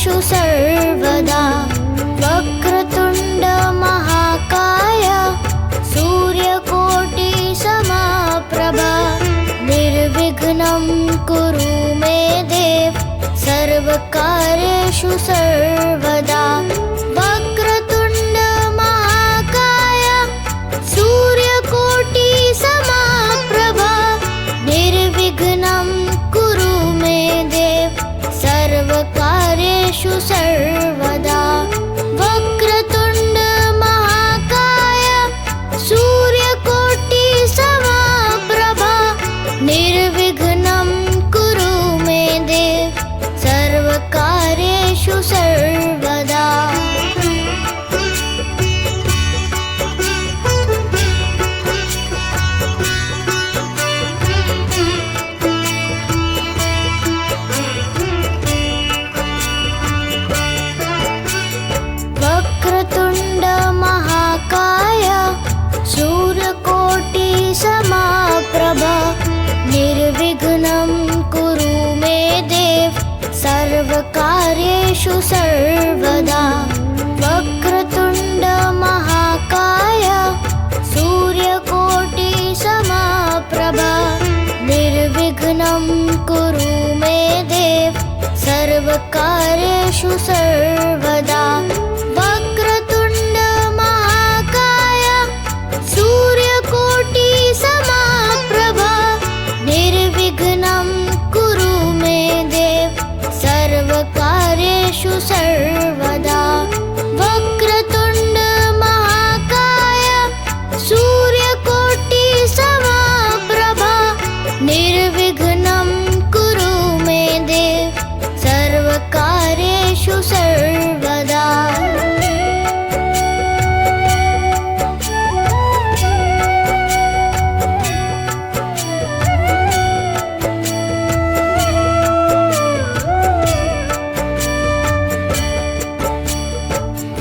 सर्वकार्येषु सर्वदा वक्रतुण्ड महाकाय सूर्यकोटिसमप्रभा निर्विघ्नं कुरु मे देव सर्वकार्येषु सर्वदा वक्रतुण्ड महाकाय सूर्यकोटिसमप्रभा निर्विघ्नं कुरु मे देव सर्वकार्येषु सर्वदा वक्रतुण्ड महाकाय सूर्यकोटिसमप्रभा निर्विघ्नं कुरु मे देव सर्वकार्येषु सर्वदा वक्रतुण्ड महाकाय सूर्यकोटिसमप्रभा निर्विघ्नं कुरु मे देव सर्वकार्येषु सर्वदा वक्रतुण्ड महाकाय सूर्यकोटिसमप्रभा निर्विघ्नं कुरु मे देव सर्वकार्येषु सर्वदा वक्रतुण्ड महाकाय सूर्यकोटिसमप्रभा निर्विघ्नं कुरु मे देव सर्वकार्येषु सर्वदा वक्रतुण्ड महाकाय सूर्यकोटिसमप्रभा निर्विघ्नं कुरु मे देव सर्वकार्येषु सर्वदा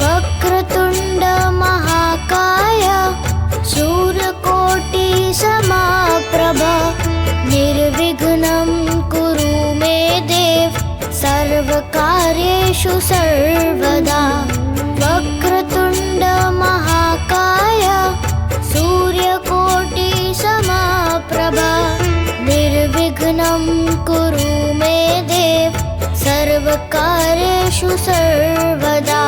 वक्रतुण्ड महाकाय सूर्यकोटिसमप्रभा निर्विघ्नं कुरु मे देव सर्वकार्येषु सर्वदा वक्रतुण्ड महाकाय सूर्यकोटिसमप्रभा निर्विघ्नं कुरु मे देव सर्वकार्येषु सर्वदा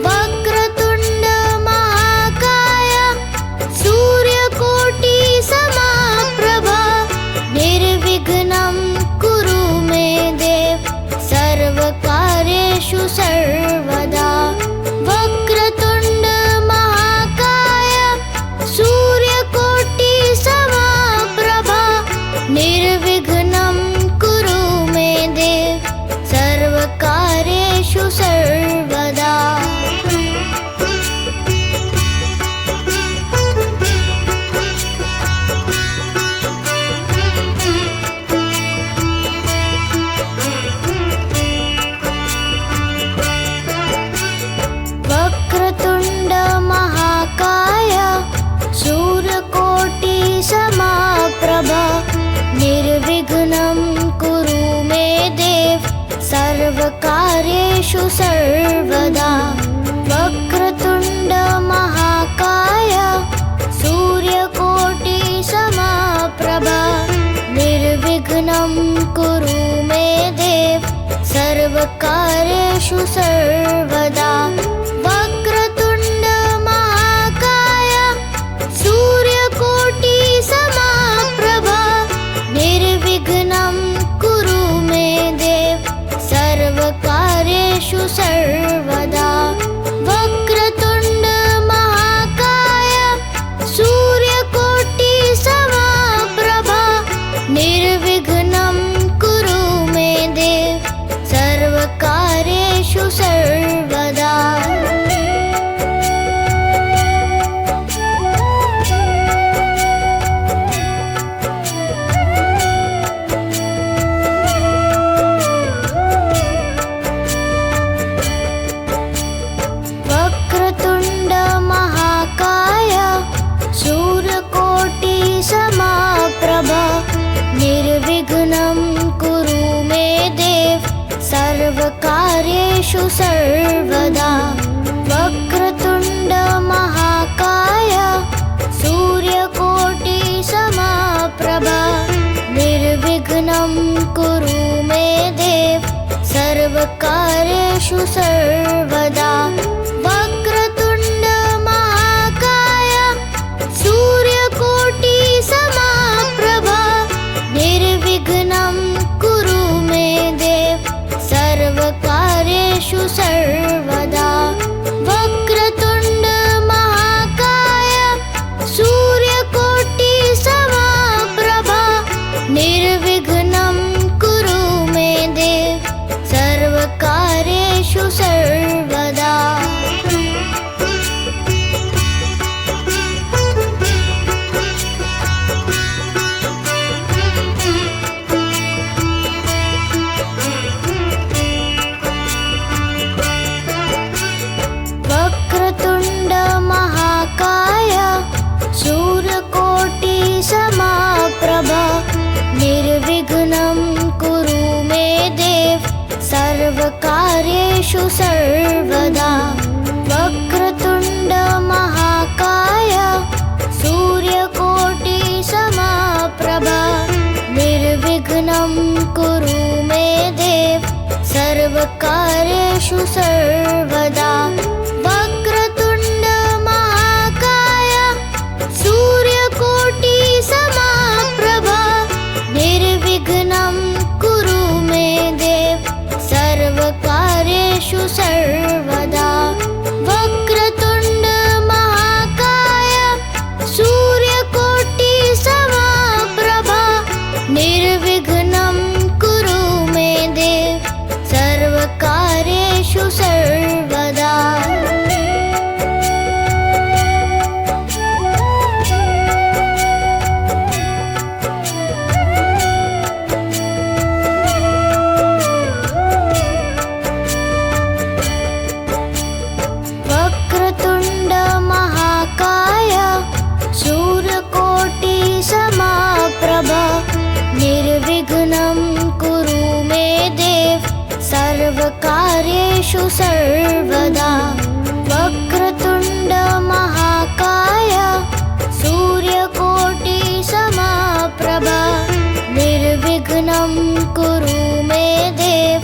वक्रतुण्ड महाकाय सूर्यकोटिसमप्रभा निर्विघ्नं कुरु मे देव सर्वकार्येषु सर्वदा वक्रतुण्ड महाकाय सूर्यकोटिसमप्रभा निर्विघ्नं कुरु मे देव सर्वकार्येषु सर्वदा वक्रतुण्ड महाकाय सूर्यकोटिसमप्रभा निर्विघ्नं कुरु मे देव सर्वकार्येषु सर्वदा वक्रतुण्ड महाकाय सूर्यकोटिसमप्रभा निर्विघ्नं कुरु मे देव सर्वकार्येषु सर्वदा वक्रतुण्ड महाकाय सूर्यकोटिसमप्रभा निर्विघ्नं कुरु मे देव सर्वकार्येषु सर्वदा वक्रतुण्ड महाकाय सूर्यकोटिसमप्रभा निर्विघ्नं कुरु मे देव सर्वकार्येषु सर्वदा। सर्वकार्येषु सर्वदा वक्रतुण्ड महाकाय सूर्यकोटिसमप्रभा निर्विघ्नं कुरु मे देव सर्वकार्येषु सर्वदा वक्रतुण्ड महाकाय सूर्यकोटिसमप्रभा निर्विघ्नं कुरु मे देव सर्वकार्येषु सर्वदा वक्रतुण्ड महाकाय सूर्यकोटिसमप्रभा निर्विघ्नं कुरु मे देव सर्वकार्येषु सर्वदा वक्रतुण्ड महाकाय सूर्यकोटिसमप्रभा निर्विघ्नं कुरु मे देव सर्वकार्येषु सर्वदा वक्रतुण्ड महाकाय सूर्यकोटिसमप्रभा निर्विघ्नं कुरु मे देव सर्वकार्येषु सर्वदा वक्रतुण्ड महाकाय सूर्यकोटिसमप्रभा निर्विघ्नं कुरु मे देव सर्वकार्येषु सर्वदा वक्रतुण्ड महाकाय सूर्यकोटिसमप्रभा निर्विघ्नं कुरु मे देव सर्वकार्येषु सर्वदा वक्रतुण्ड महाकाय सूर्यकोटिसमप्रभा निर्विघ्नं कुरु मे देव सर्वकार्येषु सर्वदा वक्रतुण्ड महाकाय सूर्यकोटिसमप्रभा निर्विघ्नं कुरु मे देव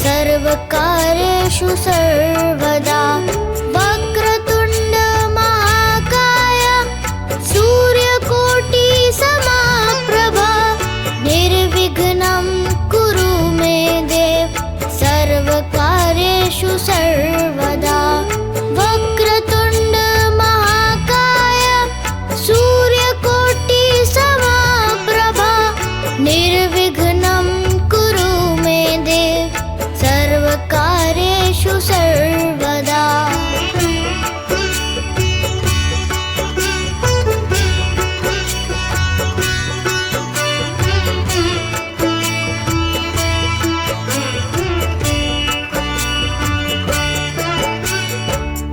सर्वकार्येषु सर्वदा वक्रतुण्ड महाकाय सूर्यकोटिसमप्रभा निर्विघ्नं कुरु मे देव सर्वकार्येषु सर्वदा वक्रतुण्ड महाकाय सूर्यकोटिसमप्रभा निर्विघ्नं कुरु मे देव सर्वकार्येषु सर्वदा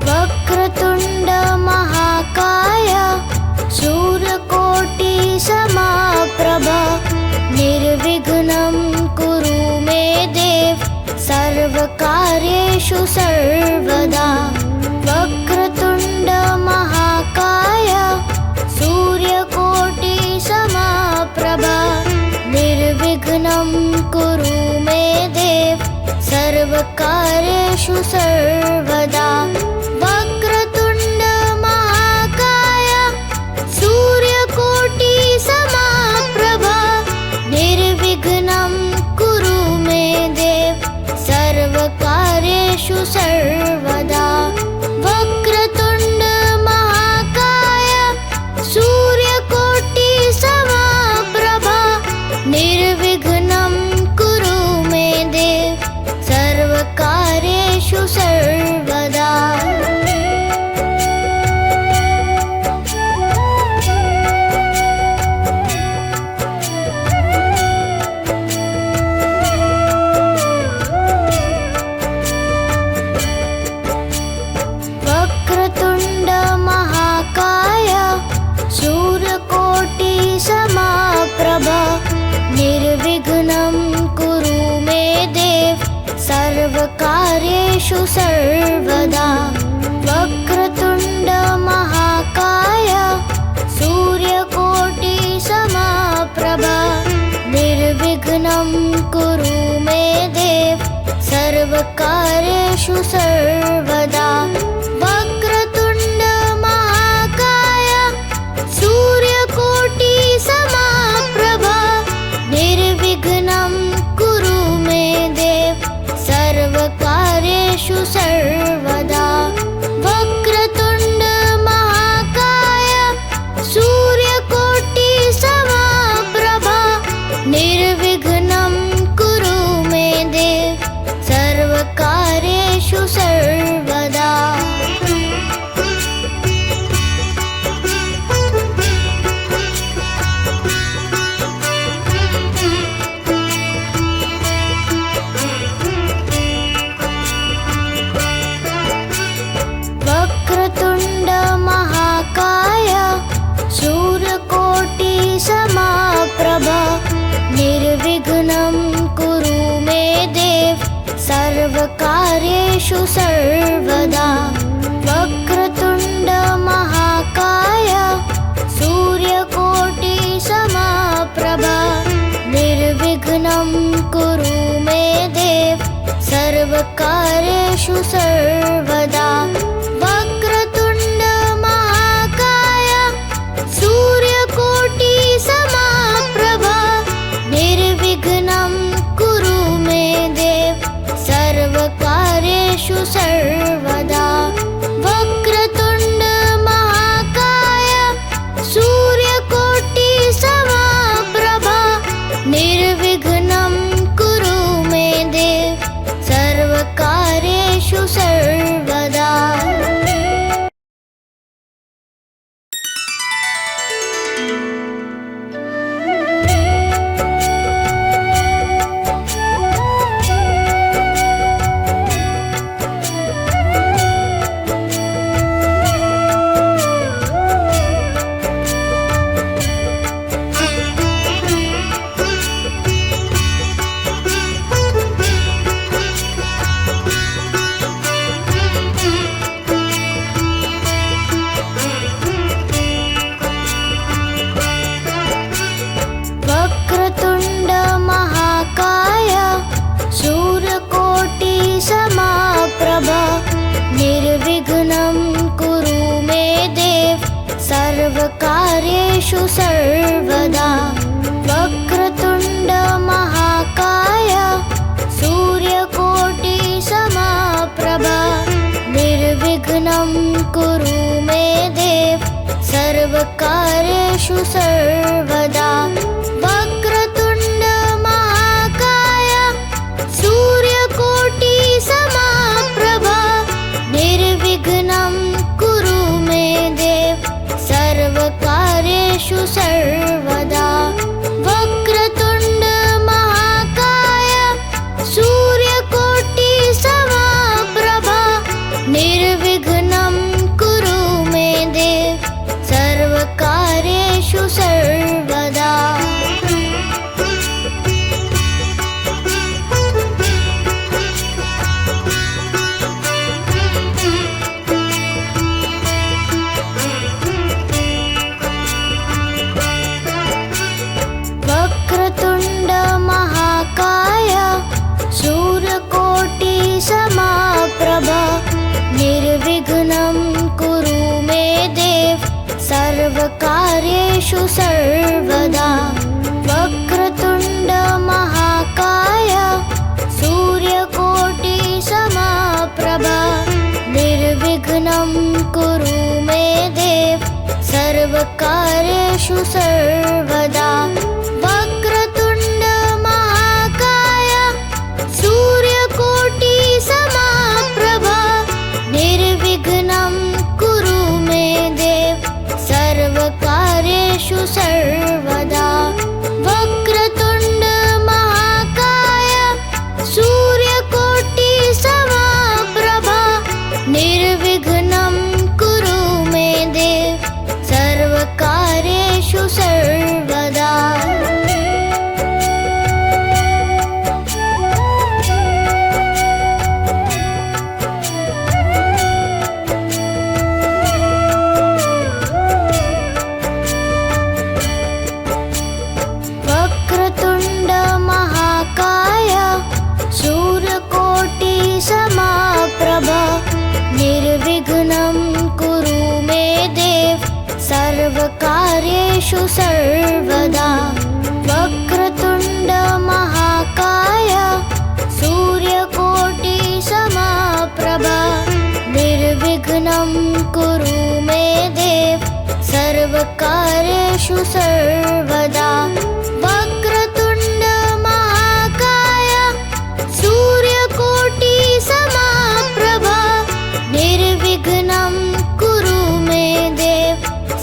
वक्रतुण्ड महाकाय सूर्यकोटिसमप्रभा निर्विघ्नं कुरु मे देव सर्वकार्येषु सर्वदा वक्रतुण्ड महाकाय सूर्यकोटिसमप्रभा निर्विघ्नं कुरु मे देव सर्वकार्येषु सर्वदा वक्रतुण्ड महाकाय सूर्यकोटिसमप्रभा निर्विघ्नं कुरु मे देव सर्वकार्येषु सर्वदा वक्रतुण्ड महाकाय सूर्यकोटिसमप्रभा निर्विघ्नं कुरु मे देव सर्वकार्येषु सर्वदा सर्वकार्येषु सर्वदा वक्रतुण्ड महाकाय सूर्यकोटिसमप्रभा निर्विघ्नं कुरु मे देव सर्वकार्येषु सर्वदा वक्रतुण्ड महाकाय सूर्यकोटिसमप्रभा निर्विघ्नं कुरु मे देव सर्वकार्येषु सर्वदा वक्रतुण्ड महाकाय सूर्यकोटिसमप्रभा निर्विघ्नं कुरु मे देव सर्वकार्येषु सर्वदा वक्रतुण्ड महाकाय सूर्यकोटिसमप्रभा निर्विघ्नं कुरु मे देव सर्वकार्येषु सर्वदा वक्रतुण्ड महाकाय सूर्यकोटिसमप्रभा निर्विघ्नं कुरु मे देव सर्वकार्येषु सर्वदा वक्रतुण्ड महाकाय सूर्यकोटिसमप्रभा निर्विघ्नं कुरु मे देव सर्वकार्येषु सर्वदा वक्रतुण्ड महाकाय सूर्यकोटिसमप्रभा निर्विघ्नं कुरु मे देव सर्वकार्येषु सर्वदा वक्रतुण्ड महाकाय सूर्यकोटिसमप्रभा निर्विघ्नं कुरु मे देव सर्वकार्येषु सर्वदा वक्रतुण्ड महाकाय सूर्यकोटिसमप्रभा निर्विघ्नं कुरु मे देव सर्वकार्येषु सर्वदा वक्रतुण्ड महाकाय सूर्यकोटिसमप्रभा निर्विघ्नं कुरु मे देव सर्वकार्येषु सर्वदा वक्रतुण्ड महाकाय सूर्यकोटिसमप्रभा निर्विघ्नं कुरु मे देव सर्वकार्येषु सर्वदा वक्रतुण्ड महाकाय सूर्यकोटिसमप्रभा निर्विघ्नं कुरु मे देव सर्वकार्येषु सर्वदा वक्रतुण्ड महाकाय सूर्यकोटिसमप्रभा निर्विघ्नं कुरु मे देव सर्वकार्येषु सर्वदा वक्रतुण्ड महाकाय सूर्यकोटिसमप्रभा निर्विघ्नं कुरु मे देव सर्वकार्येषु सर्वदा वक्रतुण्ड महाकाय सूर्यकोटिसमप्रभा निर्विघ्नं कुरु मे देव सर्वकार्येषु सर्वदा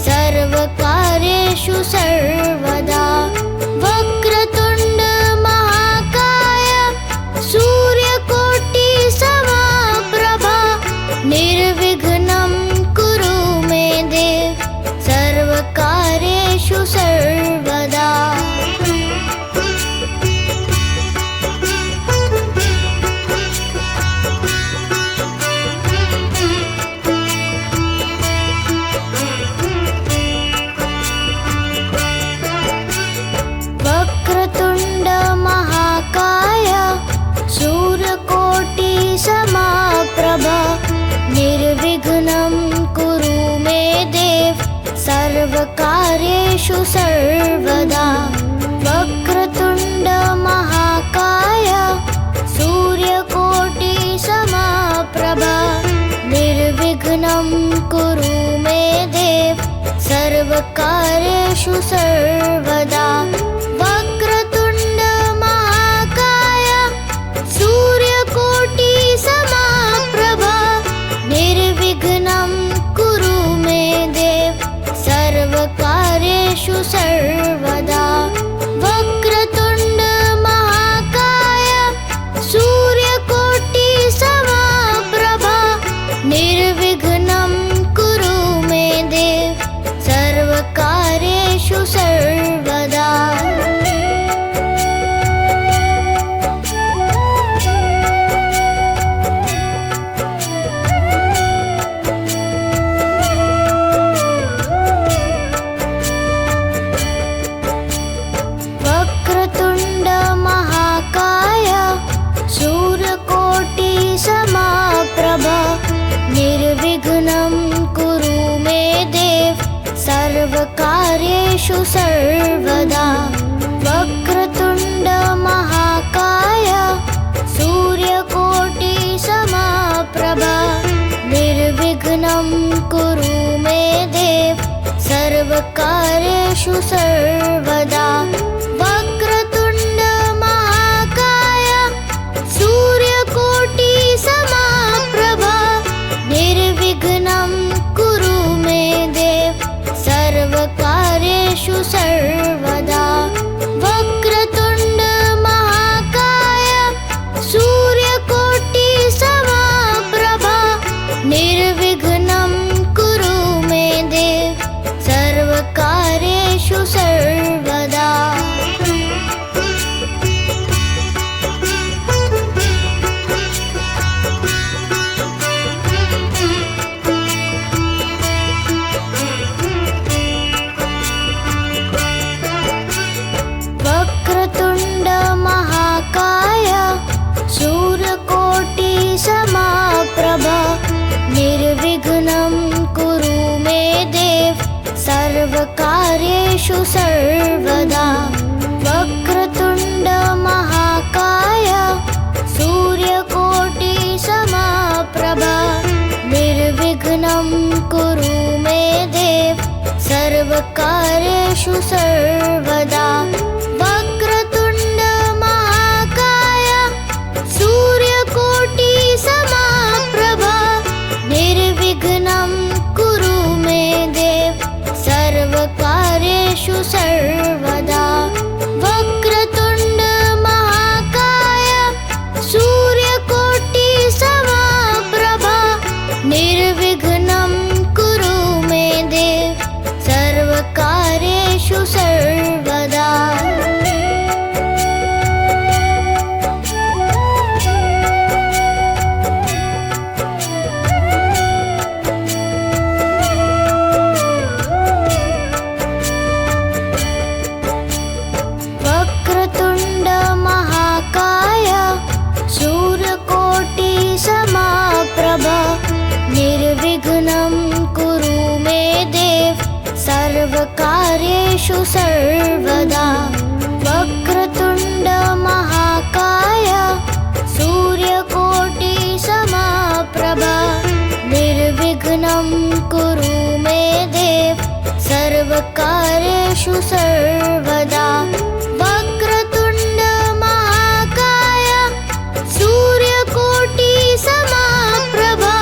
सर्वकार्येषु सर्वदा वक्रतुण्ड महाकाय सूर्यकोटि समप्रभा निर्विघ्नं कुरु मे देव सर्वकार्येषु सर्वदा वक्रतुण्ड महाकाय सूर्यकोटि समप्रभा निर्विघ्नं कुरु मे देव सर्वकार्येषु सर्वदा वक्रतुण्ड महाकाय सूर्यकोटि समप्रभा निर्विघ्नं कुरु मे देव सर्वकार्येषु सर्वदा वक्रतुण्ड महाकाय सूर्यकोटि समप्रभा निर्विघ्नं कुरु मे देव सर्वकार्येषु सर्वदा वक्रतुण्ड महाकाय सूर्यकोटि समप्रभा निर्विघ्नं कुरु मे देव सर्वकार्येषु सर्वदा वक्रतुण्ड महाकाय सूर्यकोटि समप्रभा निर्विघ्नं कुरु मे देव सर्वकार्येषु सर्वदा वक्रतुण्ड महाकाय सूर्यकोटि समप्रभा निर्विघ्नं कुरु मे देव सर्वकार्येषु सर्वदा वक्रतुण्ड महाकाय सूर्यकोटि समप्रभा निर्विघ्नं कुरु मे देव सर्वकार्येषु सर्वदा वक्रतुण्ड महाकाय सूर्यकोटि समप्रभा निर्विघ्नं कुरु मे देव सर्वकार्येषु सर्वदा वक्रतुण्ड महाकाय सूर्यकोटि समप्रभा निर्विघ्नं कुरु मे देव सर्वकार्येषु सर्वदा वक्रतुण्ड महाकाय सूर्यकोटि समप्रभा निर्विघ्नं कुरु मे देव सर्वकार्येषु सर्वदा वक्रतुण्ड महाकाय सूर्यकोटि समप्रभा निर्विघ्नं कुरु मे देव सर्वकार्येषु सर्वदा वक्रतुण्ड महाकाय सूर्यकोटि समप्रभा निर्विघ्नं कुरु मे देव सर्वकार्येषु सर्वदा वक्रतुण्ड महाकाय सूर्यकोटि समप्रभा निर्विघ्नं कुरु मे देव सर्वकार्येषु सर्वदा वक्रतुण्ड महाकाय सूर्यकोटि समप्रभा निर्विघ्नं कुरु मे देव सर्वकार्येषु सर्वदा वक्रतुण्ड महाकाय सूर्यकोटि समप्रभा निर्विघ्नं कुरु मे देव सर्वकार्येषु सर्वकार्येषु सर्वदा वक्रतुण्ड महाकाय सूर्यकोटि समप्रभा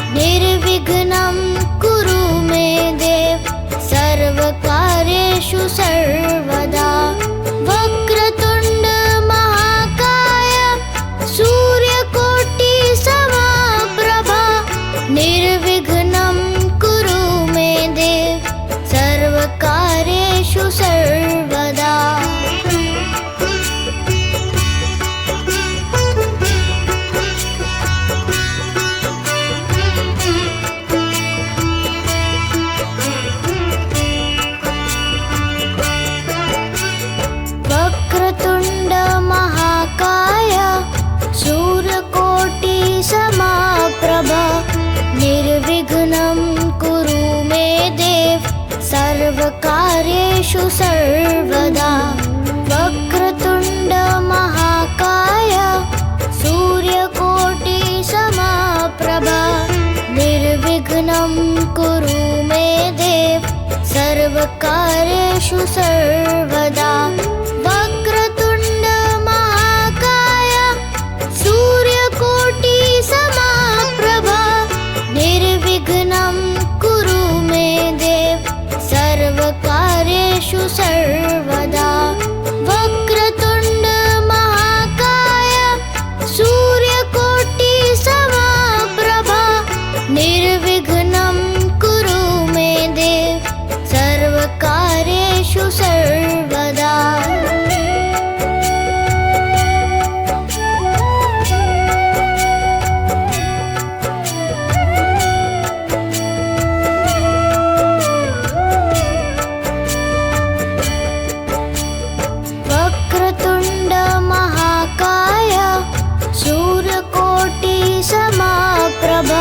निर्विघ्नं कुरु मे देव सर्वकार्येषु सर्वदा वक्रतुण्ड महाकाय सूर्यकोटि समप्रभा निर्विघ्नं कुरु मे देव सर्वकार्येषु सर्वदा वक्रतुण्ड महाकाय सूर्यकोटि समप्रभा निर्विघ्नं कुरु मे देव सर्वकार्येषु सर्वदा वक्रतुण्ड महाकाय सूर्यकोटि समप्रभा निर्विघ्नं कुरु मे देव सर्वकार्येषु सर्वदा वक्रतुण्ड महाकाय सूर्यकोटि समप्रभा निर्विघ्नं कुरु मे देव सर्वकार्येषु सर्वदा वक्रतुण्ड महाकाय सूर्यकोटि समप्रभा निर्विघ्नं कुरु मे देव सर्वकार्येषु सर्वदा वक्रतुण्ड महाकाय सूर्यकोटि समप्रभा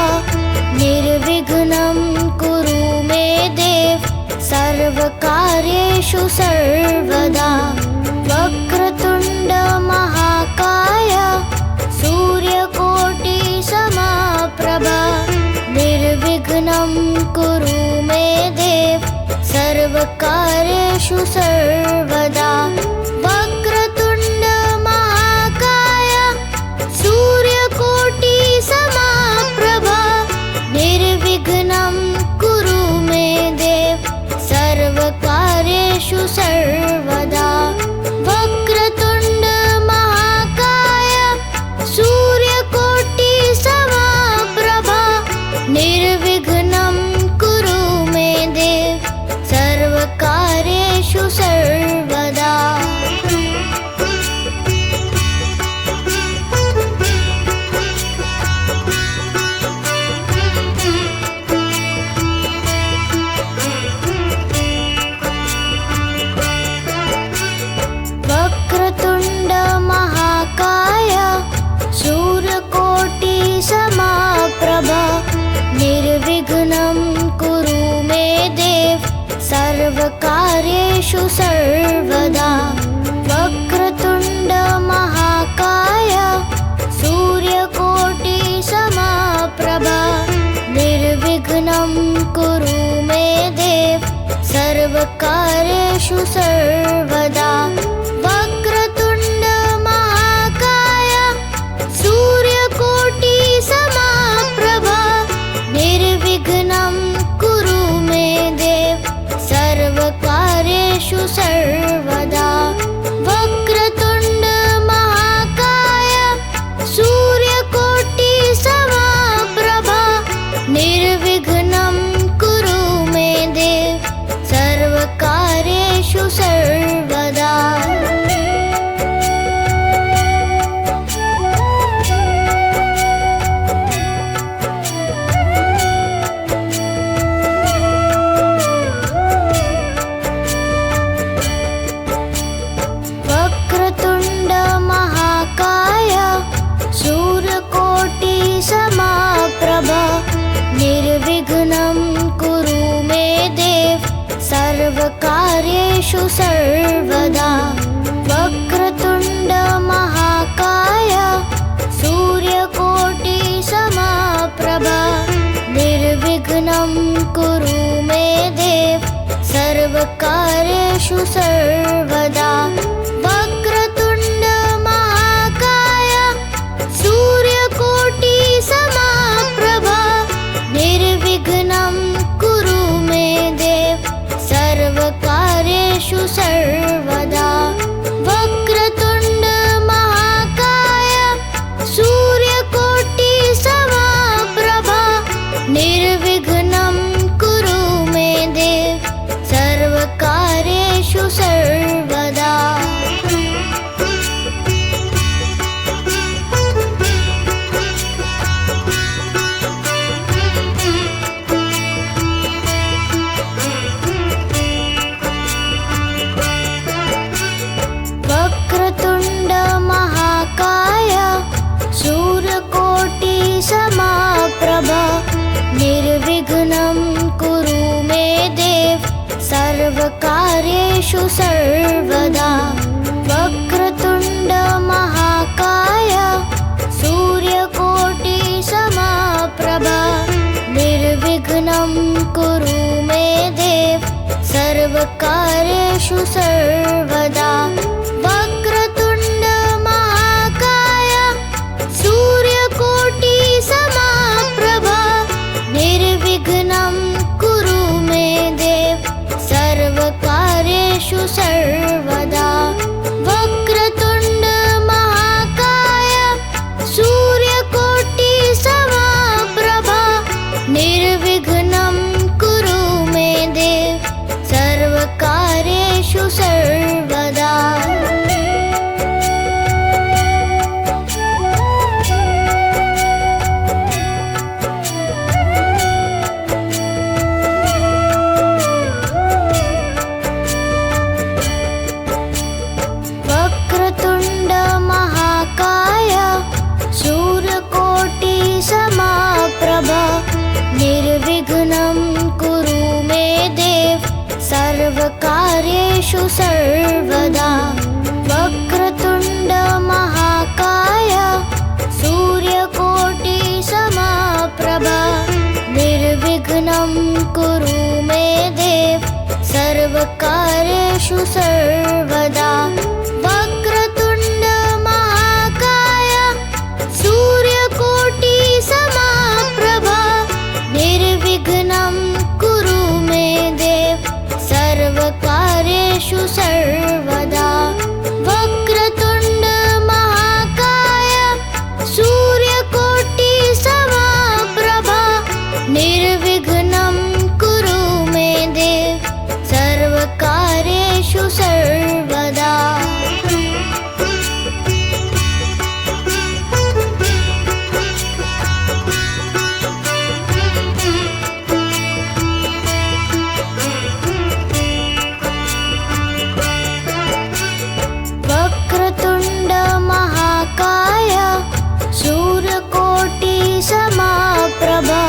निर्विघ्नं कुरु मे देव सर्वकार्येषु सर्वदा वक्रतुण्ड महाकाय सूर्यकोटि समप्रभा निर्विघ्नं कुरु मे देव सर्वकार्येषु सर्वदा वक्रतुण्ड महाकाय सूर्यकोटि समप्रभा निर्विघ्नं कुरु मे देव सर्वकार्येषु सर्वदा वक्रतुण्ड महाकाय सूर्यकोटि समप्रभा निर्विघ्नं कुरु मे देव सर्वकार्येषु सर्वदा वक्रतुण्ड महाकाय सूर्यकोटि समप्रभा निर्विघ्नं कुरु मे देव सर्वकार्येषु सर्वदा वक्रतुण्ड महाकाय सूर्यकोटि समप्रभा निर्विघ्नं कुरु मे देव सर्वकार्येषु सर्वदा वक्रतुण्ड महाकाय सूर्यकोटि समप्रभा निर्विघ्नं कुरु मे देव सर्वकार्येषु सर्वदा वक्रतुण्ड महाकाय सूर्यकोटि समप्रभा निर्विघ्नं कुरु मे देव सर्वकार्येषु सर्वदा सर्वकार्येषु सर्वदा वक्रतुण्ड महाकाय सूर्यकोटि समप्रभा निर्विघ्नं कुरु मे देव सर्वकार्येषु सर्वदा वक्रतुण्ड महाकाय सूर्यकोटि समप्रभा निर्विघ्नं कुरु मे देव सर्वकार्येषु सर्वदा वक्रतुण्ड महाकाय सूर्यकोटि समप्रभा निर्विघ्नं कुरु मे देव सर्वकार्येषु सर्वदा वक्रतुण्ड महाकाय सूर्यकोटि समप्रभा निर्विघ्नं कुरु मे देव सर्वकार्येषु सर्वदा वक्रतुण्ड महाकाय सूर्यकोटि समप्रभा निर्विघ्नं कुरु मे देव सर्वकार्येषु सर्वदा वक्रतुण्ड महाकाय सूर्यकोटि समप्रभा निर्विघ्नं कुरु मे देव सर्वकार्येषु सर्वदा वक्रतुण्ड महाकाय सूर्यकोटि समप्रभा निर्विघ्नं कुरु मे देव सर्वकार्येषु सर्वदा वक्रतुण्ड महाकाय सूर्यकोटि समप्रभा निर्विघ्नं कुरु मे देव सर्वकार्येषु सर्वदा वक्रतुण्ड महाकाय सूर्यकोटि समप्रभा निर्विघ्नं कुरु मे देव सर्वकार्येषु सर्वदा वक्रतुण्ड महाकाय सूर्यकोटि समप्रभा निर्विघ्नं कुरु मे देव सर्वकार्येषु सर्वदा वक्रतुण्ड महाकाय सूर्यकोटि समप्रभा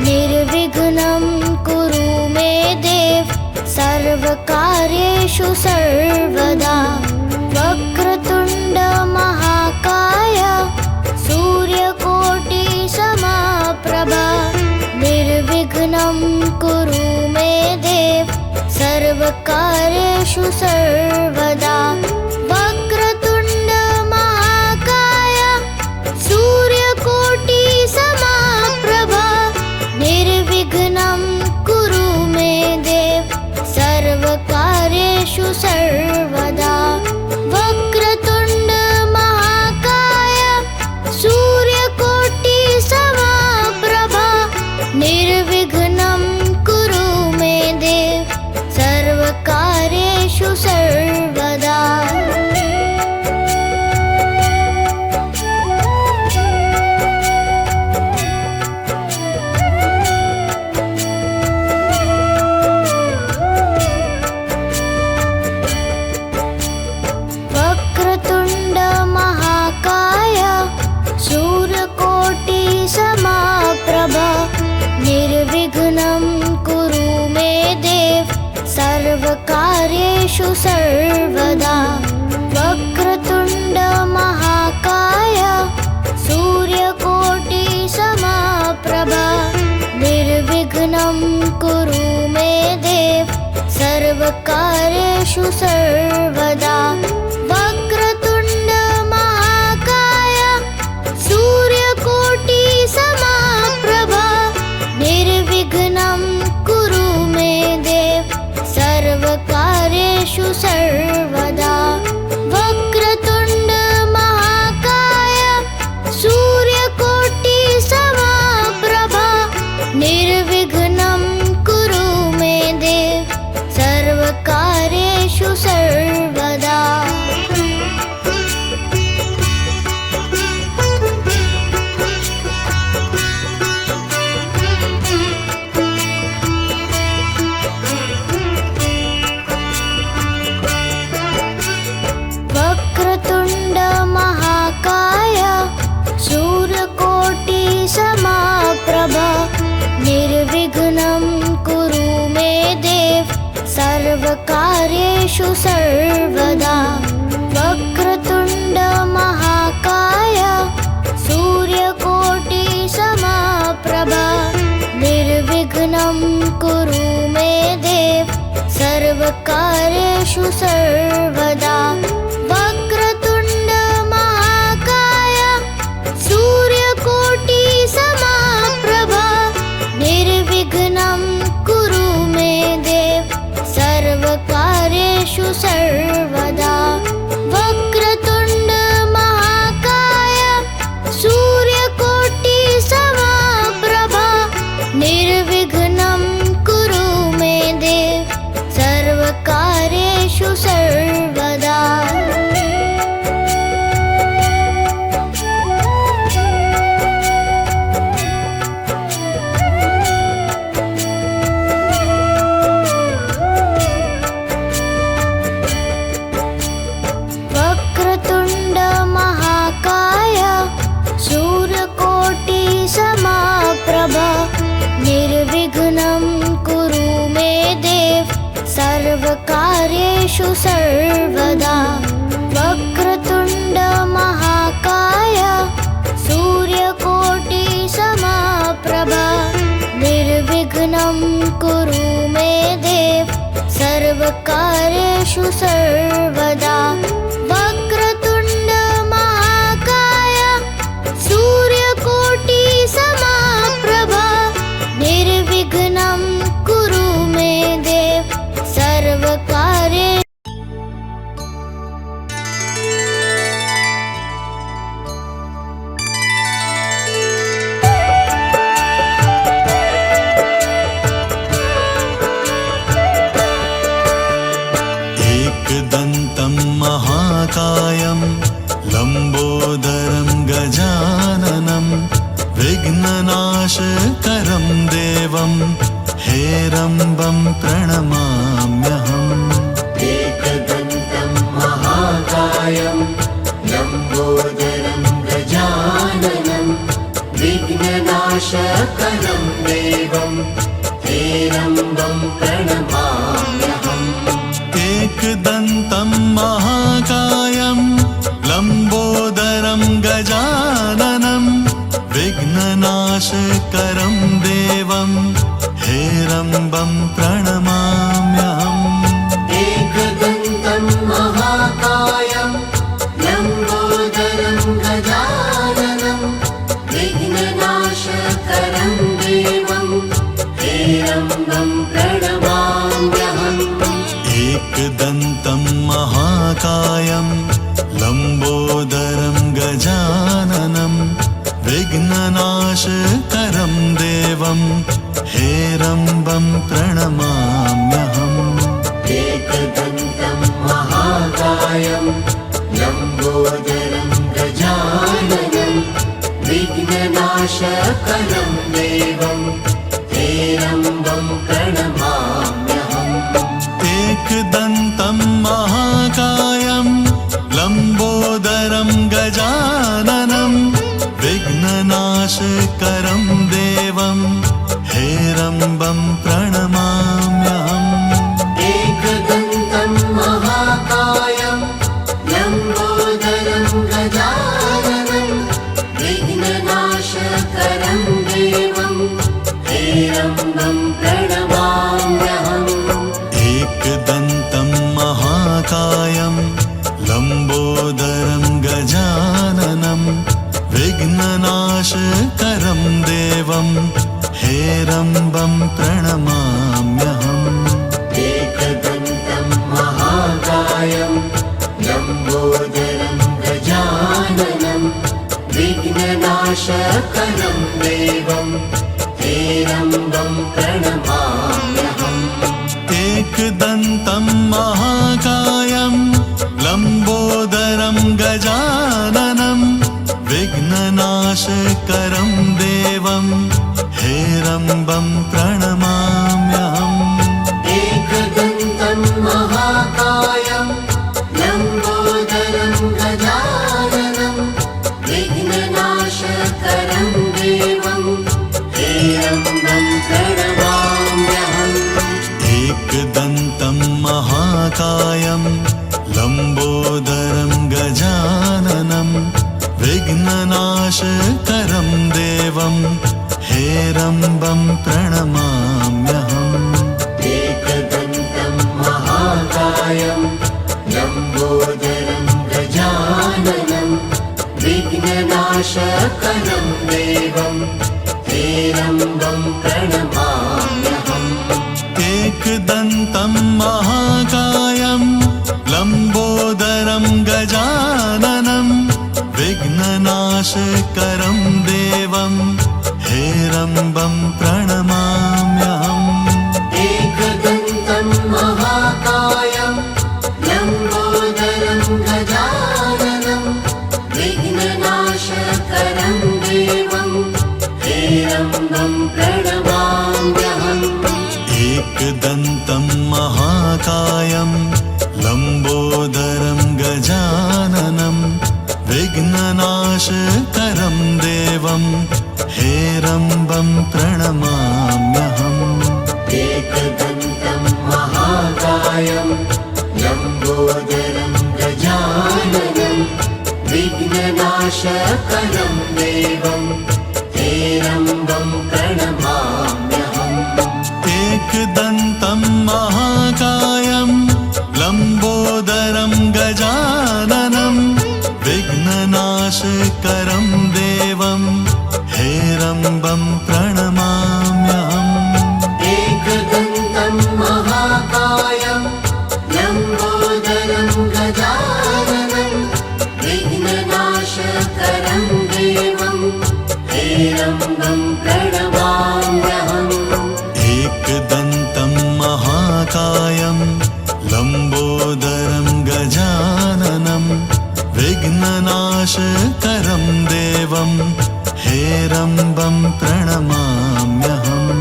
निर्विघ्नं कुरु मे देव सर्वकार्येषु सर्वदा वक्रतुण्ड महाकाय सूर्यकोटि समप्रभा निर्विघ्नं कुरु मे देव सर्वकार्येषु सर्वदा वक्रतुण्ड महाकाय सूर्यकोटि समप्रभा निर्विघ्नं कुरु मे देव सर्वकार्येषु सर्वदा वक्रतुण्ड महाकाय सूर्यकोटि समप्रभा निर्विघ्नं कुरु मे देव सर्वकार्येषु सर्वदा कार्येषु सर्वदा वक्रतुण्ड महाकाय सूर्यकोटि समप्रभा निर्विघ्नं कुरु मे देव सर्वकार्येषु सर्वदा वक्रतुण्ड महाकाय सूर्यकोटि समप्रभा निर्विघ्नं कुरु मे देव सर्वकार्येषु सर्वदा वक्रतुण्ड महाकाय सूर्यकोटि समप्रभा निर्विघ्नं कुरु मे देव सर्वकार्येषु सर्वदा वक्रतुण्ड महाकाय सूर्यकोटि समप्रभा निर्विघ्नं कुरु मे देव सर्वकार्येषु सर्वदा वक्रतुण्ड महाकाय सूर्यकोटि समप्रभा निर्विघ्नं कुरु मे देव सर्वकार्येषु सर्वदा वक्रतुण्ड महाकाय सूर्यकोटि समप्रभा निर्विघ्नं कुरु मे देव सर्वकार्येषु सर्वदा वक्रतुण्ड महाकाय सूर्यकोटि समप्रभा निर्विघ्नं कुरु मे देव सर्वकार्येषु सर्वदा वक्रतुण्ड महाकाय सूर्यकोटि समप्रभा निर्विघ्नं कुरु मे देव सर्वकार्येषु सर्वदा वक्रतुण्ड महाकाय सूर्यकोटि समप्रभा निर्विघ्नं कुरु मे देव सर्वकार्ये एकदन्तं महाकायं लम्बोदरं गजाननं विघ्ननाशकरं देवं हेरम्बं प्रणमाम्यहम् एकदन्तं महाकायं लम्बोदरं गजाननं विघ्ननाशकरं देवं हेरम्बं प्रणमाम्यहम् एकदन्तं महाकायं लम्बोदरं गजाननं विघ्ननाशकरं देवं हेरम्बं प्रणमाम्यहम् एकदन्तं महाकायं लम्बोदरं गजाननं विघ्ननाशकरं देवं हेरम्बं प्रणमाम्यहम् एकदन्तं महाकायं लम्बोदरं गजाननं विघ्ननाशकरं देवं हेरम्बं प्रणमाम्यहम् एकदन्तं महाकायं लम्बोदरं गजाननं विघ्ननाशकरं देवं हेरम्बं प्रणमाम्यहम् एकदन्तं महाकायं लम्बोदरं गजाननं विघ्ननाशकरं देवं हेरम्बं प्रणमाम्यहम् एकदन्तं महाकायं लम्बोदरं गजाननं विघ्ननाशकरं देवं हेरम्बं प्रणमाम्यहम् एकदन्तं महाकायं लम्बोदरं गजाननं विघ्ननाशकरं देवं हेरम्बं प्रणमाम्यहम् एकदन्तं महाकायं लम्बोदरं गजाननं विघ्ननाशकरं देवं हेरम्बं प्रणमाम्यहम् एकदन्तं महाकायं लम्बोदरं गजाननं विघ्ननाशकरं देवं हेरम्बं प्रणमाम्यहम् एकदन्तं महाकायं लम्बोदरं गजाननं विघ्ननाशकरं देवं हेरम्बं प्रणमाम्यहम् एकदन्तं महाकायं लम्बोदरं गजाननं विघ्ननाशकरं देवं हेरम्बं प्रणमाम्यहम् एकदन्तं महाकायं लम्बोदरं गजाननं विघ्ननाशकरं देवं हेरम्बं प्रणमाम्यहम् एकदन्तं महाकायं लम्बोदरं गजाननं विघ्ननाशकरं देवं हेरम्बं प्रणमाम्यहम् एकदन्तं महाकायं लम्बोदरं गजाननं विघ्ननाशकरं देवं हेरम्बं प्रणमाम्यहम् एकदन्तं महाकायं लम्बोदरं गजाननं विघ्ननाशकरं देवं हेरम्बं प्रणमाम्यहम् एकदन्तं महाकायं लम्बोदरं गजाननं विघ्ननाशकरं देवं हेरम्बं प्रणमाम्यहम् एकदन्तं महाकायं लम्बोदरं गजाननं विघ्ननाशकरं देवं हेरम्बं प्रणमाम्यहम् एकदन्तं महाकायं लम्बोदरं गजाननं विघ्ननाशकरं देवं हेरम्बं प्रणमाम्यहम् एकदन्तं महाकायं लम्बोदरं गजाननं विघ्ननाशकरं देवं हेरम्बं प्रणमाम्यहम्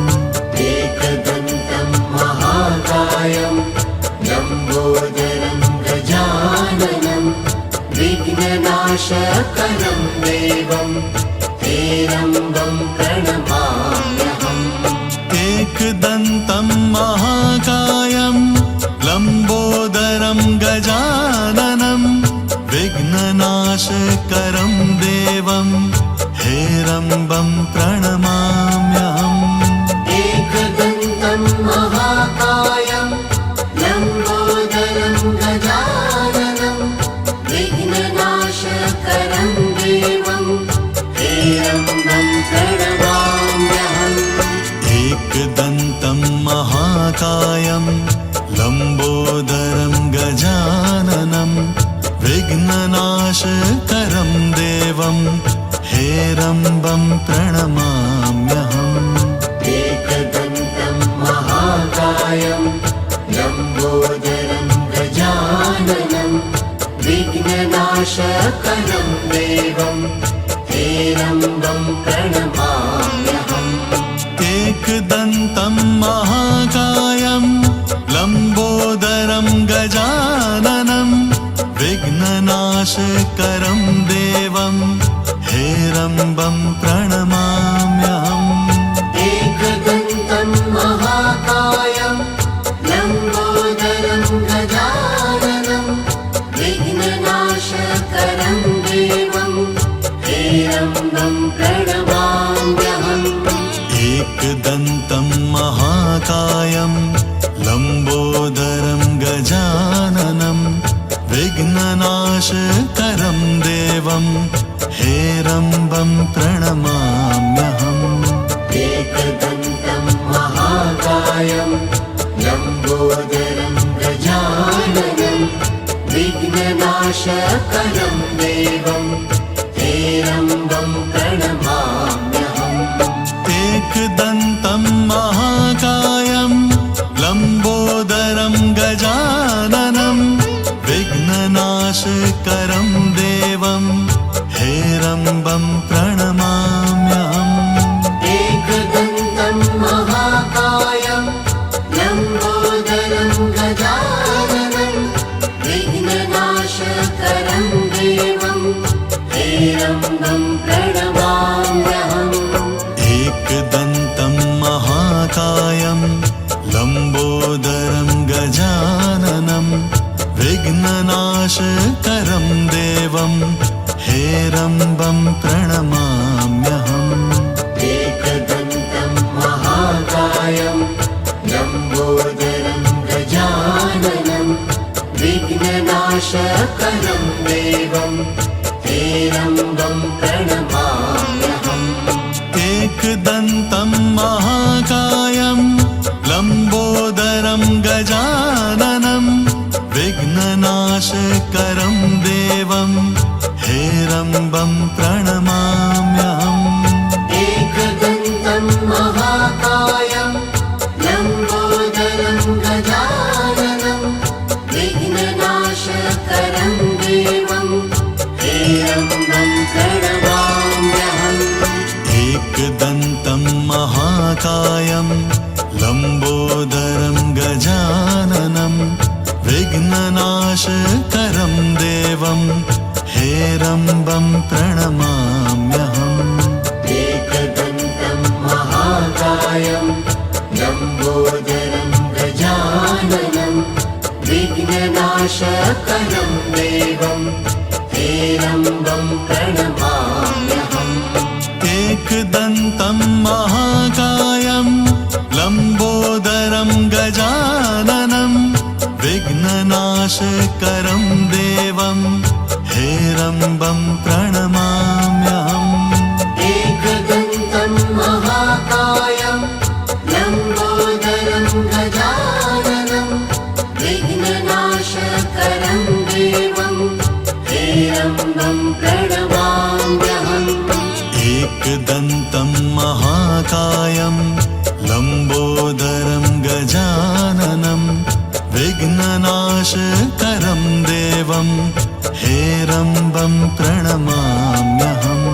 एकदन्तं महाकायं लम्बोदरं गजाननं विघ्ननाशकरं देवं हेरम्बं प्रणमाम्यहम् एकदन्तं महाकायं लम्बोदरं गजाननं विघ्ननाशकरं देवं हेरम्बं प्रणमाम्यहम् एकदन्तं महाकायं लम्बोदरं गजाननं विघ्ननाशकरं देवं हेरम्बं प्रणमाम्यहम् एकदन्तं महाकायं लम्बोदरं गजाननं विघ्ननाशकरं देवं हेरम्बं प्रणमाम्यहम् एकदन्तं महाकायं लम्बोदरं गजाननं विघ्ननाशकरं देवं हेरम्बं प्रणमाम्यहम् एकदन्तं महाकायं लम्बोदरं गजाननं विघ्ननाशकरं देवं हेरम्बं प्रणमाम्यहम् एकदन्तं महाकायं लम्बोदरं गजाननं विघ्ननाशकरं देवं हेरम्बं प्रणमाम्यहम् एकदन्तं महाकायं लम्बोदरं गजाननं हेरम्बं प्रणमाम्यहम् एकदन्तं महाकायं लम्बोदरं गजाननं विघ्ननाशकरं देवं हेरम्बं प्रणमाम्यहम् एकदन्तं महाकायं लम्बोदरं गजाननं विघ्ननाशकरं देवं हेरम्बं प्रणमाम्यहम् एकदन्तं महाकायं लम्बोदरं गजाननं विघ्ननाशकरं देवं हेरम्बं प्रणमाम्यहम् एकदन्तं महाकायं लम्बोदरं गजाननं विघ्ननाशकरं देवं हेरम्बं प्रणमाम्यहम् एकदन्तं महाकायं लम्बोदरं गजाननं विघ्ननाशकरं देवं हेरम्बं प्रणमाम्यहम् एकदन्तं महाकायं लम्बोदरं गजाननं विघ्ननाशकरं देवं हेरम्बं प्रणमाम्यहम् एकदन्तं महाकायं लम्बोदरं गजाननं विघ्ननाशकरं देवं हेरम्बं प्रणमाम्यहम् एकदन्तं महाकायं लम्बोदरं गजाननं विघ्ननाशकरं देवं हेरम्बं प्रणमाम्यहम् एकदन्तं महाकायं लम्बोदरं गजाननं विघ्ननाशकरं देवं हेरम्बं प्रणमाम्यहम् एकदन्तं महाकायं लम्बोदरं गजाननं विघ्ननाशकरं देवं हेरम्बं प्रणमाम्यहम् एकदन्तं महाकायं लम्बोदरं गजाननं विघ्ननाशकरं देवं हेरम्बं प्रणमाम्यहम् एकदन्तं महाकायं लम्बोदरं गजाननं विघ्ननाशकरं देवं हेरम्बं प्रणमाम्यहम्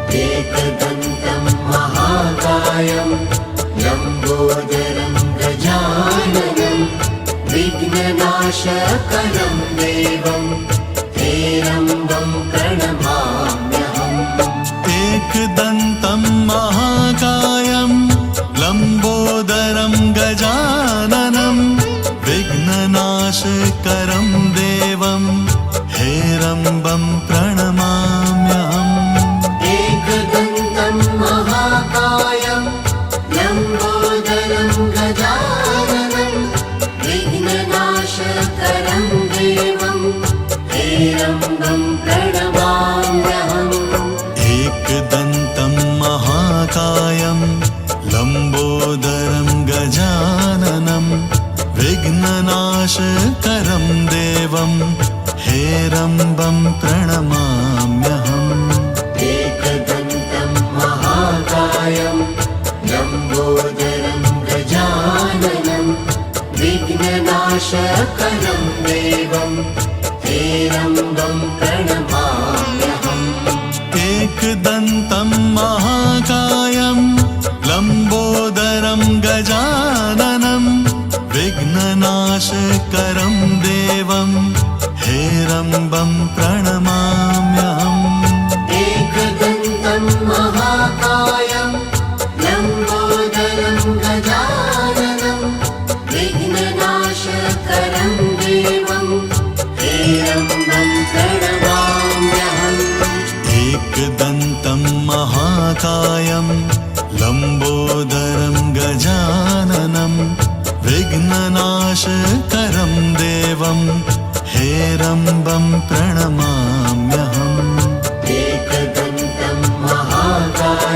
एकदन्तं महाकायं लम्बोदरं गजाननं विघ्ननाशकरं देवं हेरम्बं प्रणमाम्यहम् एकदन्तं महाकायं लम्बोदरं गजाननं विघ्ननाशकरं देवं हेरम्बं प्रणमाम्यहम् एकदन्तं महाकायं लम्बोदरं गजाननं विघ्ननाशकरं देवं हेरम्बं प्रणमाम्यहम् एकदन्तं महाकायं लम्बोदरं गजाननं विघ्ननाशकरं देवं हेरम्बं प्रणमाम्यहम् एकदन्तं महाकायं लम्बोदरं गजाननं विघ्ननाशकरं देवं हेरम्बं प्रणमाम्यहम् एकदन्तं महाकायं लम्बोदरं गजाननं विघ्ननाशकरं देवं हेरम्बं प्रणमाम्यहम् एकदन्तं महाकायं लम्बोदरं गजाननं विघ्ननाशकरं देवं हेरम्बं प्रणमाम्यहम् एकदन्तं महाकायं लम्बोदरं गजाननं विघ्ननाशकरं देवं हेरम्बं प्रणमाम्यहम् एकदन्तं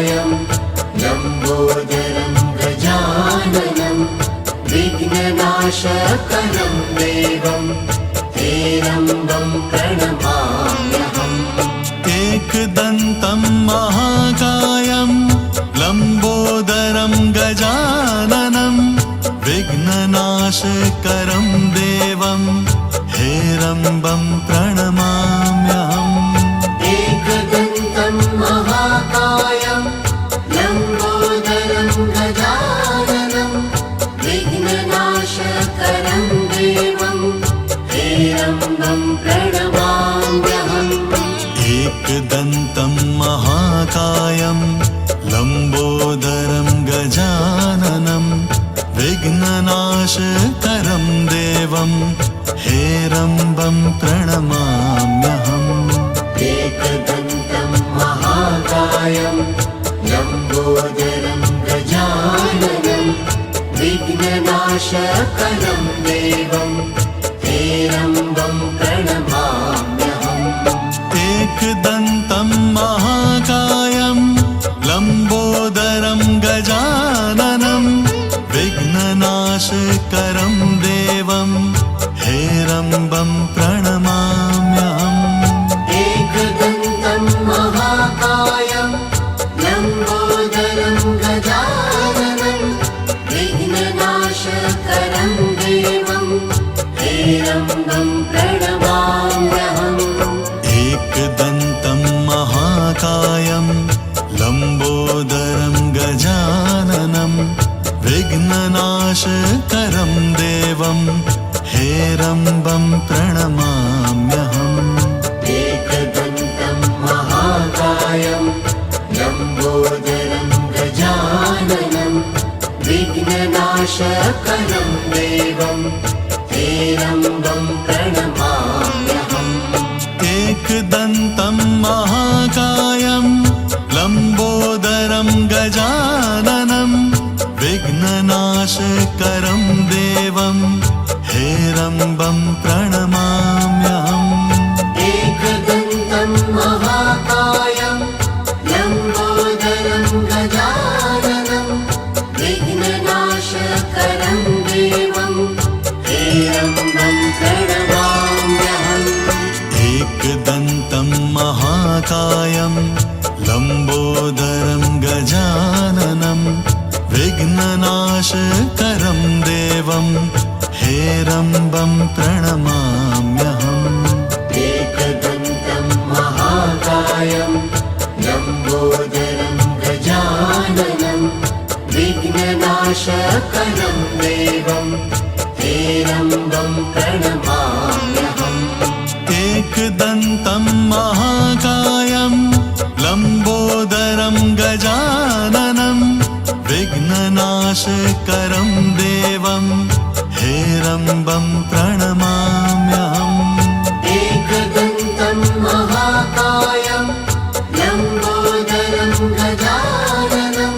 महाकायं लम्बोदरं गजाननं विघ्ननाशकरं देवं हेरम्बं प्रणमाम्यहम् एकदन्तं महाकायं लम्बोदरं गजाननं विघ्ननाशकरं देवं हेरम्बं प्रणमाम्यहम् एकदन्तं महाकायं लम्बोदरं गजाननं विघ्ननाशकरं देवं हेरम्बं प्रणमाम्यहम् एकदन्तं महाकायं लम्बोदरं गजाननं विघ्ननाशकरं देवं हेरम्बं प्रणमाम्यहम् एकदन्तं महाकायं लम्बोदरं गजाननं विघ्ननाशकरं देवं हेरम्बं प्रणमाम्यहम् एकदन्तं महाकायं लम्बोदरं गजाननं विघ्ननाशकरं देवं हेरम्बं प्रणमाम्यहम् एकदन्तं महाकायं लम्बोदरं गजाननं विघ्ननाशकरं देवं हेरम्बं प्रणमाम्यहम् एकदन्तं महाकायं लम्बोदरं गजाननं विघ्ननाशकरं देवं हेरम्बं प्रणमाम्यहम् एकदन्तं महाकायं लम्बोदरं गजाननं विघ्ननाशकरं देवं हेरम्बं प्रणमाम्यहम् एकदन्तं महाकायं लम्बोदरं गजाननं विघ्ननाशकरं देवं हेरम्बं प्रणमाम्यहम् एकदन्तं महाकायं लम्बोदरं गजाननं विघ्ननाशकरं देवं हेरम्बं प्रणमाम्यहम् एकदन्तं महाकायं लम्बोदरं गजाननं विघ्ननाशकरं देवं हेरम्बं प्रणमाम्यहम् एकदन्तं महाकायं लम्बोदरं गजाननं विघ्ननाशकरं देवं हेरम्बं प्रणमाम्यहम् एकदन्तं महाकायं लम्बोदरं गजाननं विघ्ननाशकरं देवं हेरम्बं प्रणमाम्यहम् एकदन्तं महाकायं लम्बोदरं गजाननं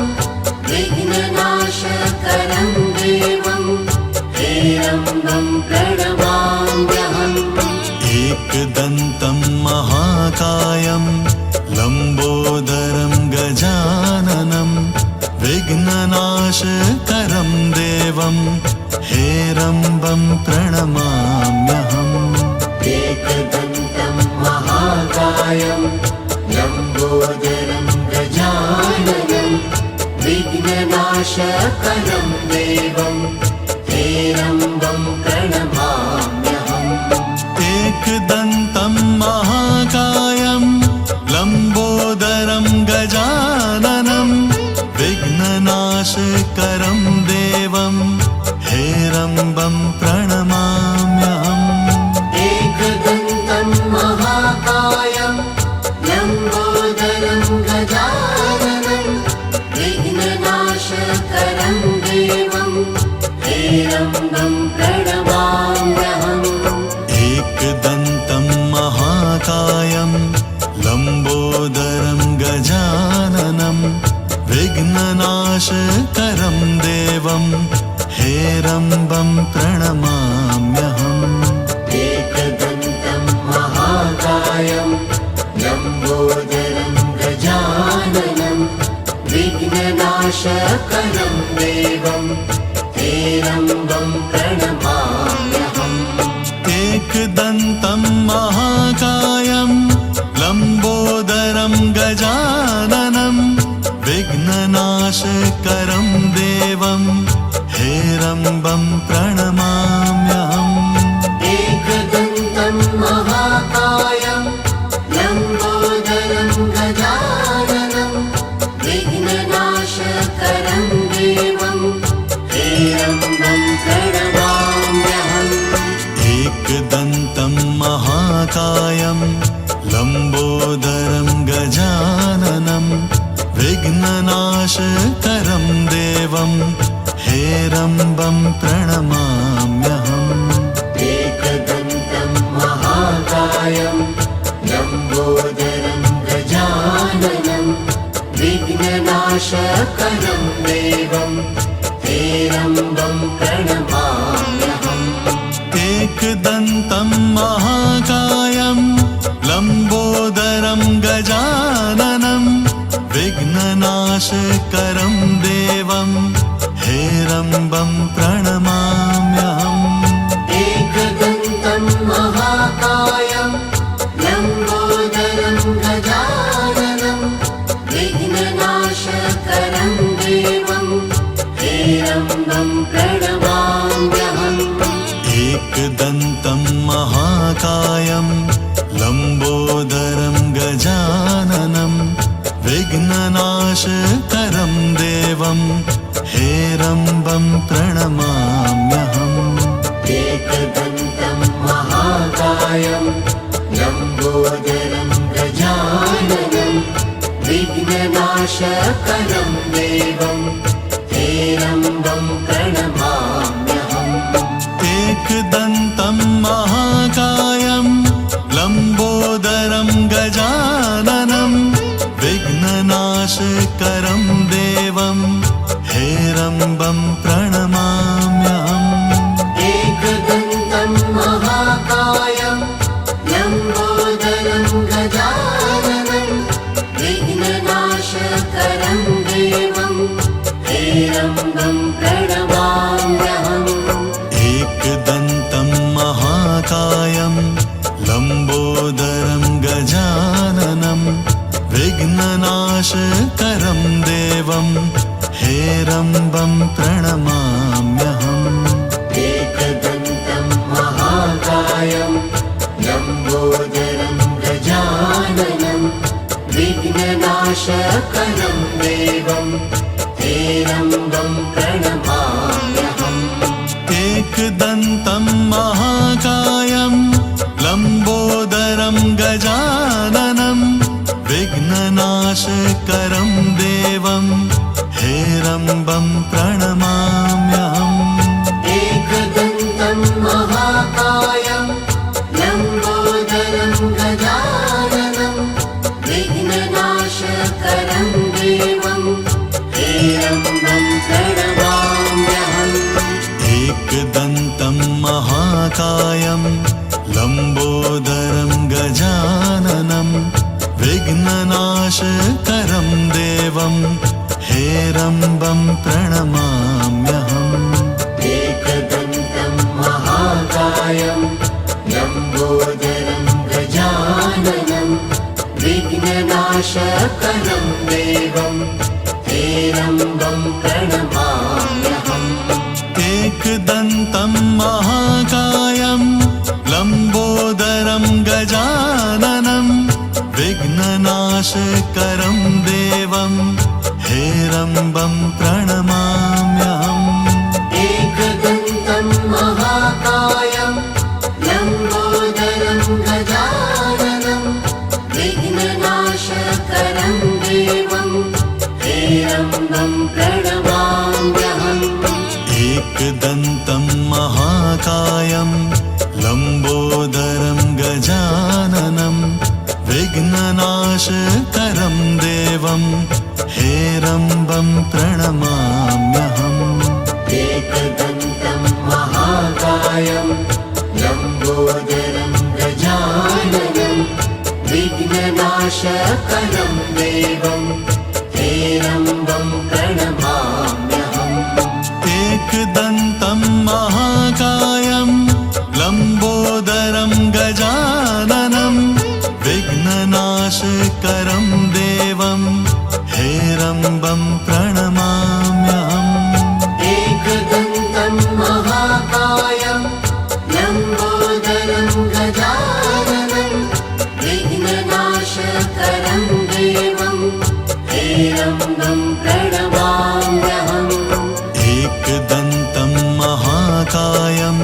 विघ्ननाशकरं देवं हेरम्बं प्रणमाम्यहम् एकदन्तं महाकायं लम्बोदरं गजाननं विघ्ननाशकरं देवं हेरम्बं प्रणमाम्यहम् एकदन्तं महाकायं लम्बोदरं गजाननं विघ्ननाशकरं देवं हेरम्बं प्रणमाम्यहम् एकदन्तं महाकायं लम्बोदरं गजाननं विघ्ननाशकरं देवं हेरम्बं प्रणमाम्यहम् एकदन्तं महाकायं लम्बोदरं गजाननं विघ्ननाशकरं देवं हेरम्बं विघ्ननाशकरं देवं हेरम्बं प्रणमाम्यहम् एकदन्तं महाकायं लम्बोदरं गजाननं विघ्ननाशकरं देवं हेरम्बं प्रणमाम्यहम् एकदन्तं महाकायं लम्बोदरं गजाननं विघ्ननाशकरं देवं हेरम्बं प्रणमाम्यहम् एकदन्तं महाकायं लम्बोदरं गजाननं विघ्ननाशकरं देवं हेरम्बं प्रणमाम्यहम् एकदन्तं महाकायं लम्बोदरं गजाननं विघ्ननाशकरं देवं हेरम्बं प्रणमाम्यहम् एकदन्तं महाकायं लम्बोदरं गजाननं विघ्ननाशकरं देवं हेरम्बं प्रणमाम्यहम् एकदन्तं महाकायं लम्बोदरं गजाननं विघ्ननाशकरं देवं हेरम्बं प्रणमाम्यहम् एकदन्तं महाकायं लम्बोदरं गजाननं विघ्ननाशकरं देवं हेरम्बं प्रणमाम्यहम् एकदन्तं महाकायं लम्बोदरं गजाननं विघ्ननाशकरं देवं हेरम्बं प्रणमाम्यहम् एकदन्तं महाकायं लम्बोदरं गजाननं विघ्ननाशकरं देवं हेरम्बं प्रणमाम्यहम् एकदन्तं महाकायं लम्बोदरं गजाननं विघ्ननाशकरं देवं हेरम्बं प्रणमाम्यहम् एकदन्तं महाकायं लम्बोदरं गजाननं विघ्ननाशकरं देवं हेरम्बं प्रणमाम्यहम् एकदन्तं महाकायं लम्बोदरं गजाननं विघ्ननाशकरं देवं हेरम्बं प्रणमाम्यहम् एकदन्तं महाकायं लम्बोदरं गजाननं विघ्ननाशकरं देवं हेरम्बं प्रणमाम्यहम् एकदन्तं महाकायं लम्बोदरं गजाननं विघ्ननाशकरं देवं हेरम्बं प्रणमाम्यहम् एकदन्तं महाकायं लम्बोदरं गजाननं विघ्ननाशकरं देवं हेरम्बं प्रणमाम्यहम् एकदन्तं महाकायं लम्बोदरं गजाननं विघ्ननाशकरं देवं हेरम्बं प्रणमाम्यहम् एकदन्तं महाकायं लम्बोदरं गजाननं विघ्ननाशकरं देवं हेरम्बं प्रणमाम्यहम् एकदन्तं महाकायं लम्बोदरं गजाननं विघ्ननाशकरं देवं हेरम्बं प्रणमाम्यहम् एकदन्तं महाकायं लम्बोदरं गजाननं विघ्ननाशकरं देवं हेरम्बं प्रणमाम्यहम् एकदन्तं महाकायं लम्बोदरं गजाननं विघ्ननाशकरं देवं हेरम्बं प्रणमाम्यहम् हेरम्बं प्रणमाम्यहम् एकदन्तं महाकायं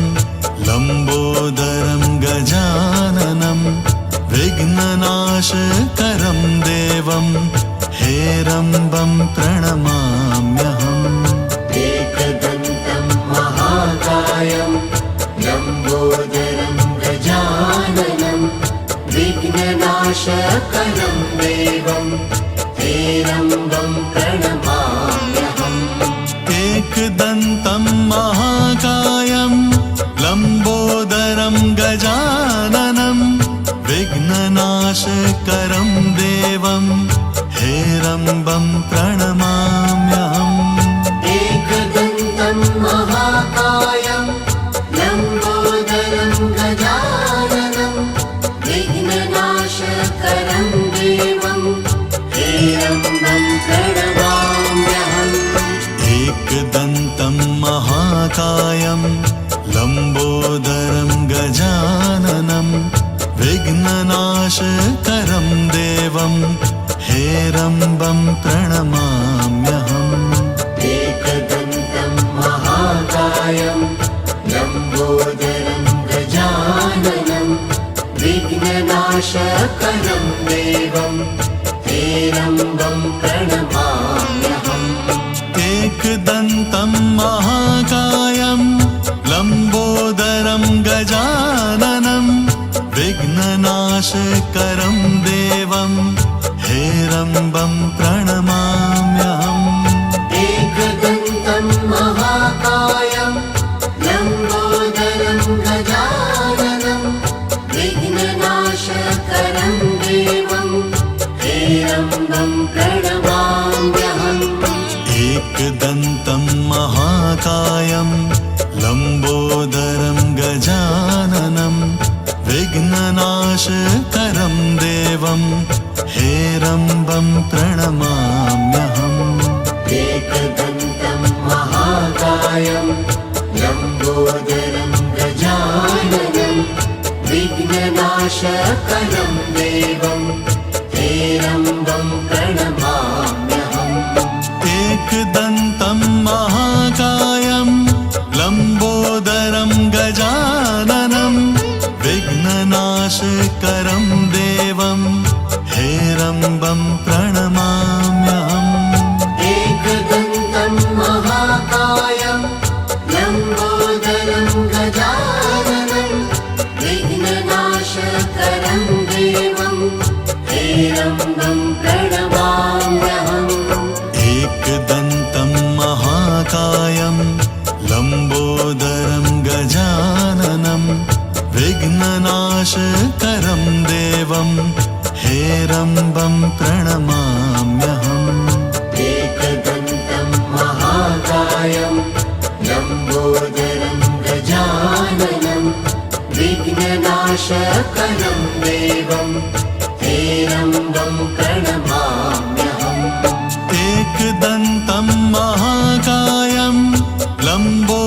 लम्बोदरं गजाननं विघ्ननाशकरं देवं हेरम्बं प्रणमाम्यहम् एकदन्तं महाकायं लम्बोदरं गजाननं विघ्ननाशकरं देवं हेरम्बं प्रणमाम्यहम् एकदन्तं महाकायं लम्बोदरं गजाननं विघ्ननाशकरं देवं हेरम्बं प्रणमाम्यहम् एकदन्तं महाकायं लम्बोदरं गजाननं विघ्ननाशकरं देवं हेरम्बं प्रणमाम्यहम् एकदन्तं महाकायं लम्बोदरं गजाननं विघ्ननाशकरं देवं हेरम्बं प्रणमाम्यहम् एकदन्तं महाकायं लम्बोदरं गजाननं विघ्ननाशकरं देवं हेरम्बं प्रणमाम्यहम् एकदन्तं महाकायं लम्बोदरं गजाननं विघ्ननाशकरं देवं हेरम्बं प्रणमाम्यहम् एकदन्तं महाकायं लम्बोदरं गजाननं विघ्ननाशकरं देवं हेरम्बं प्रणमाम्यहम् एकदन्तं महाकायं लम्बोदरं गजाननं विघ्ननाशकरं देवं हेरम्बं प्रणमाम्यहम् एकदन्तं महाकायं लम्बोदरं गजाननं विघ्ननाशकरं देवं हेरम्बं प्रणमाम्यहम् एकदन्तं महाकायं लम्बोदरं गजाननं विघ्ननाशकरं देवं हेरम्बं प्रणमाम्यहम् एकदन्तं महाकायं लम्बोदरं गजाननं विघ्ननाशकरं देवं हेरम्बं प्रणमाम्यहम् एकदन्तं महाकायं लम्बोदरं गजाननं विघ्ननाशकरं देवं हेरम्बं प्रणमाम्यहम् एकदन्तं महाकायं लम्बोदरं गजाननं विघ्ननाशकरं देवं हेरम्बं प्रणमाम्यहम् एकदन्तं महाकायं लम्बो